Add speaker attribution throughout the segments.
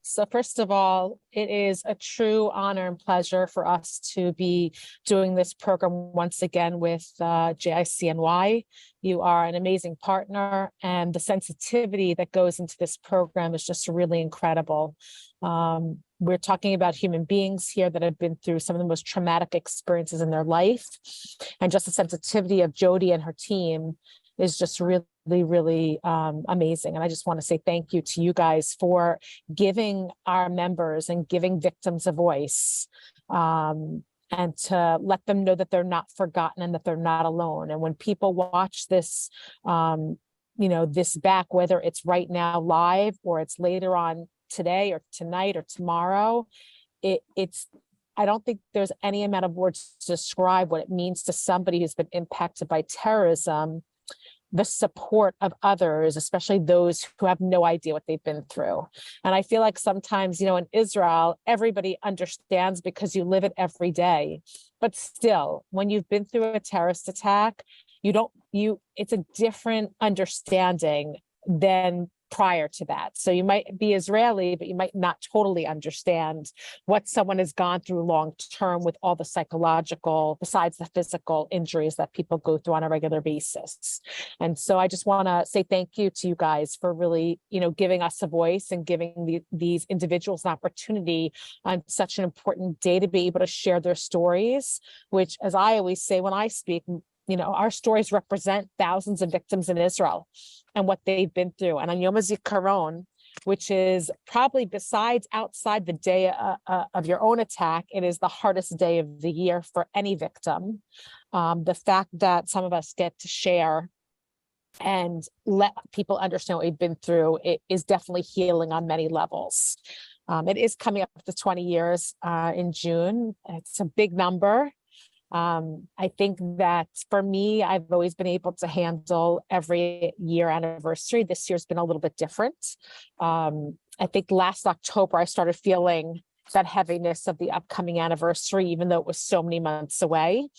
Speaker 1: So first of all, it is a true honor and pleasure for us to be doing this program once again with JICNY. You are an amazing partner, and the sensitivity that goes into this program is just really incredible. We're talking about human beings here that have been through some of the most traumatic experiences in their life, and just the sensitivity of Jody and her team is just really amazing. And I just want to say thank you to you guys for giving our members and giving victims a voice, and to let them know that they're not forgotten and that they're not alone. And when people watch this, this back, whether it's right now live or it's later on today or tonight or tomorrow, I don't think there's any amount of words to describe what it means to somebody who's been impacted by terrorism, the support of others, especially those who have no idea what they've been through. And I feel like sometimes, in Israel, everybody understands because you live it every day. But still, when you've been through a terrorist attack, it's a different understanding than prior to that. So you might be Israeli, but you might not totally understand what someone has gone through long term with all the psychological, besides the physical injuries that people go through on a regular basis. And so I just want to say thank you to you guys for really, giving us a voice and giving these individuals an opportunity on such an important day to be able to share their stories, which, as I always say when I speak, our stories represent thousands of victims in Israel and what they've been through. And on Yom HaZikaron, which is probably outside the day of your own attack, it is the hardest day of the year for any victim. The fact that some of us get to share and let people understand what we've been through, it is definitely healing on many levels. It is coming up to 20 years in June. It's a big number. I think that for me, I've always been able to handle every year anniversary. This year's been a little bit different. I think last October, I started feeling that heaviness of the upcoming anniversary, even though it was so many months away.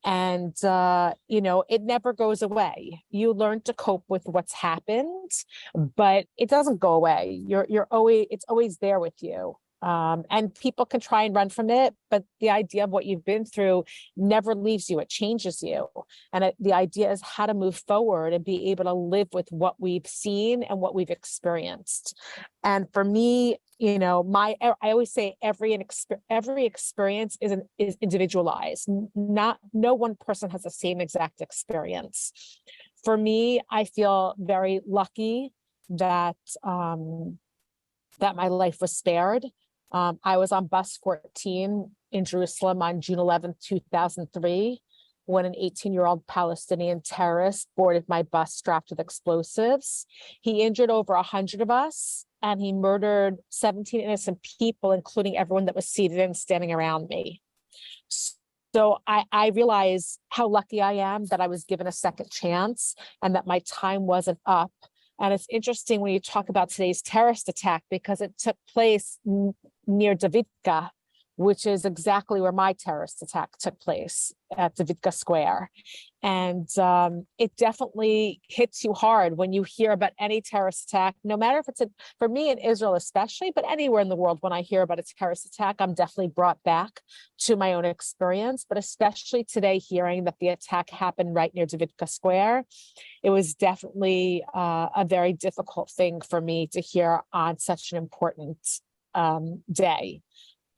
Speaker 1: And, it never goes away. You learn to cope with what's happened, but it doesn't go away. It's always there with you. And people can try and run from it, but the idea of what you've been through never leaves you. It changes you. And the idea is how to move forward and be able to live with what we've seen and what we've experienced. And for me, I always say every experience is individualized. No one person has the same exact experience. For me, I feel very lucky that my life was spared. I was on bus 14 in Jerusalem on June 11th, 2003, when an 18-year-old Palestinian terrorist boarded my bus strapped with explosives. He injured over 100 of us, and he murdered 17 innocent people, including everyone that was seated and standing around me. So I realize how lucky I am that I was given a second chance and that my time wasn't up. And it's interesting when you talk about today's terrorist attack, because it took place near Davidka, which is exactly where my terrorist attack took place, at Davidka Square. And it definitely hits you hard when you hear about any terrorist attack, no matter if it's for me in Israel especially, but anywhere in the world. When I hear about a terrorist attack, I'm definitely brought back to my own experience, but especially today, hearing that the attack happened right near Davidka Square, it was definitely a very difficult thing for me to hear on such an important day.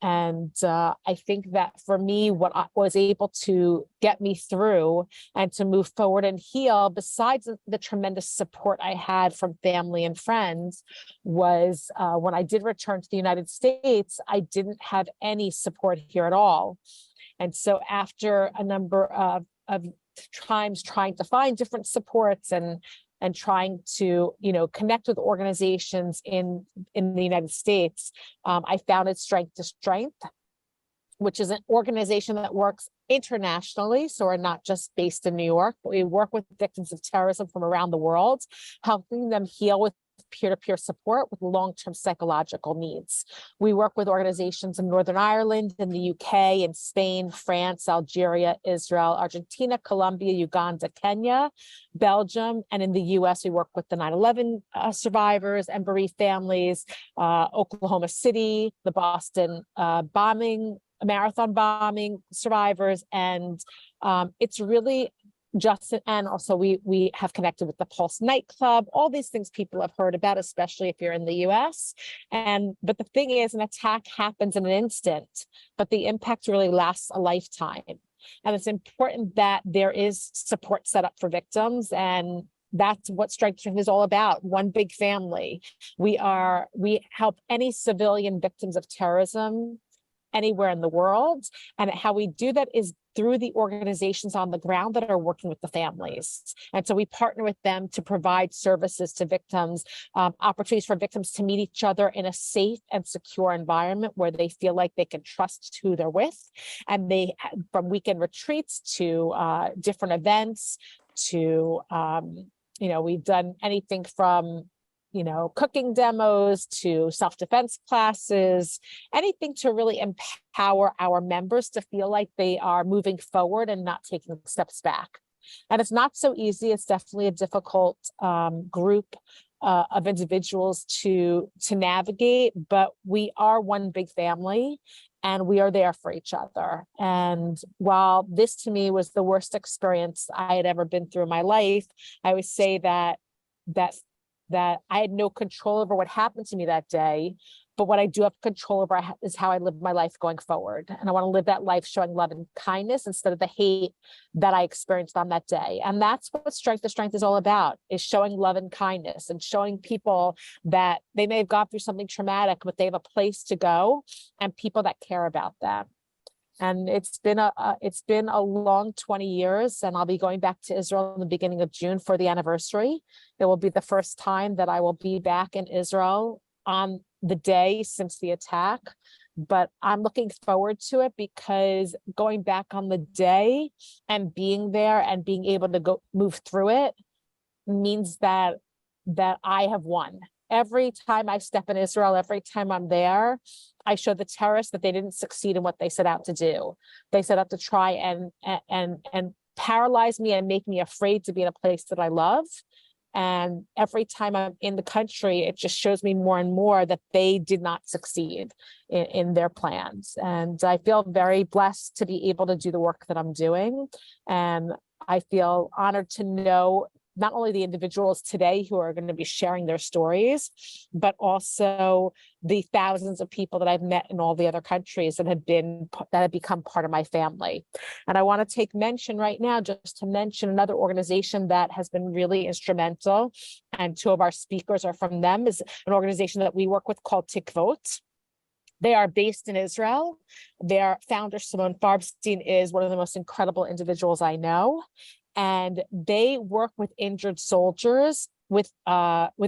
Speaker 1: And I think that for me, what was able to get me through and to move forward and heal, besides the tremendous support I had from family and friends, was when I did return to the United States, I didn't have any support here at all. And so after a number of times trying to find different supports and trying to, connect with organizations in the United States, I founded Strength to Strength, which is an organization that works internationally. So we're not just based in New York, but we work with victims of terrorism from around the world, helping them heal with peer-to-peer support with long-term psychological needs. We work with organizations in Northern Ireland, in the UK, in Spain, France, Algeria, Israel, Argentina, Colombia, Uganda, Kenya, Belgium, and in the US, we work with the 9/11 survivors and bereaved families, Oklahoma City, the Boston marathon bombing survivors, and it's really just, and also we have connected with the Pulse nightclub, all these things people have heard about, especially if you're in the US. But the thing is, an attack happens in an instant, but the impact really lasts a lifetime. And it's important that there is support set up for victims, and that's what Strike Strength is all about. One big family. We help any civilian victims of terrorism anywhere in the world. And how we do that is through the organizations on the ground that are working with the families. And so we partner with them to provide services to victims, opportunities for victims to meet each other in a safe and secure environment where they feel like they can trust who they're with. And from weekend retreats to different events to, we've done anything from cooking demos to self-defense classes, anything to really empower our members to feel like they are moving forward and not taking steps back. And it's not so easy. It's definitely a difficult group of individuals to navigate, but we are one big family and we are there for each other. And while this to me was the worst experience I had ever been through in my life, I would say that I had no control over what happened to me that day, but what I do have control over is how I live my life going forward. And I want to live that life showing love and kindness instead of the hate that I experienced on that day. And that's what Strength to Strength is all about, is showing love and kindness and showing people that they may have gone through something traumatic, but they have a place to go and people that care about them. And it's been a long 20 years, and I'll be going back to Israel in the beginning of June for the anniversary. It will be the first time that I will be back in Israel on the day since the attack. But I'm looking forward to it because going back on the day and being there and being able to move through it means that I have won. Every time I step in Israel, every time I'm there, I show the terrorists that they didn't succeed in what they set out to do. They set out to try and paralyze me and make me afraid to be in a place that I love. And every time I'm in the country, it just shows me more and more that they did not succeed in their plans. And I feel very blessed to be able to do the work that I'm doing. And I feel honored to know not only the individuals today who are going to be sharing their stories, but also the thousands of people that I've met in all the other countries that have become part of my family. And I want to take mention right now, just to mention another organization that has been really instrumental, and two of our speakers are from them, is an organization that we work with called Tikvot. They are based in Israel. Their founder, Simone Farbstein, is one of the most incredible individuals I know. And they work with injured soldiers with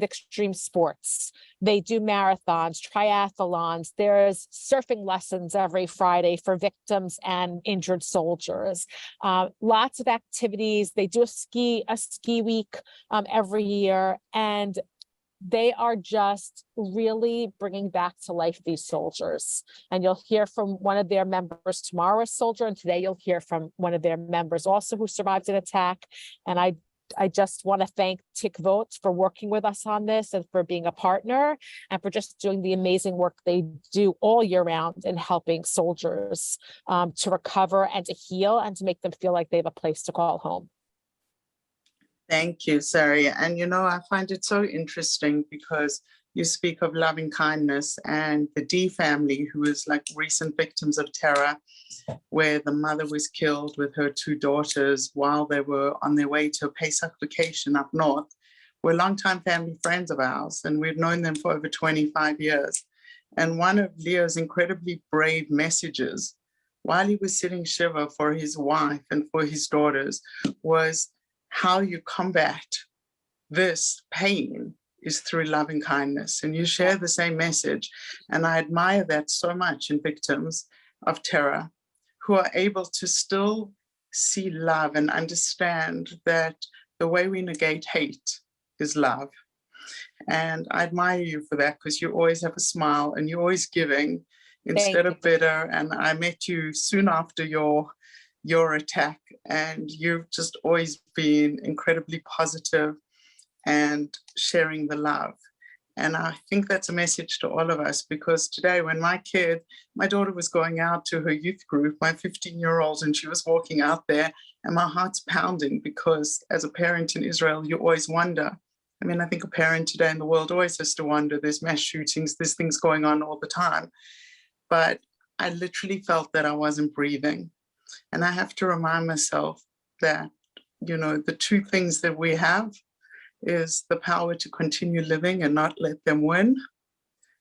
Speaker 1: extreme sports. They do marathons, triathlons. There's surfing lessons every Friday for victims and injured soldiers. Lots of activities. They do a ski week every year, and they are just really bringing back to life these soldiers. And you'll hear from one of their members tomorrow, a soldier, and today you'll hear from one of their members also who survived an attack. And I just want to thank Tikvot for working with us on this and for being a partner and for just doing the amazing work they do all year round in helping soldiers to recover and to heal and to make them feel like they have a place to call home.
Speaker 2: Thank you, Sarri. And I find it so interesting because you speak of loving kindness and the D family, who is like recent victims of terror, where the mother was killed with her two daughters while they were on their way to a Pesach vacation up north, were longtime family friends of ours, and we've known them for over 25 years. And one of Leo's incredibly brave messages, while he was sitting Shiva for his wife and for his daughters, was how you combat this pain is through loving kindness. And you share the same message. And I admire that so much in victims of terror who are able to still see love and understand that the way we negate hate is love. And I admire you for that, because you always have a smile and you're always giving instead
Speaker 1: Thank
Speaker 2: of bitter. And I met you soon after your attack, and you've just always been incredibly positive and sharing the love. And I think that's a message to all of us, because today when my daughter was going out to her youth group, my 15-year-old, and she was walking out there, and my heart's pounding, because as a parent in Israel, you always wonder. I mean, I think a parent today in the world always has to wonder. There's mass shootings, there's things going on all the time. But I literally felt that I wasn't breathing. And I have to remind myself that, the two things that we have is the power to continue living and not let them win,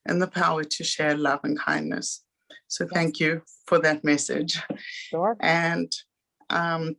Speaker 2: and the power to share love and kindness. So thank you for that message.
Speaker 1: Sure.
Speaker 2: And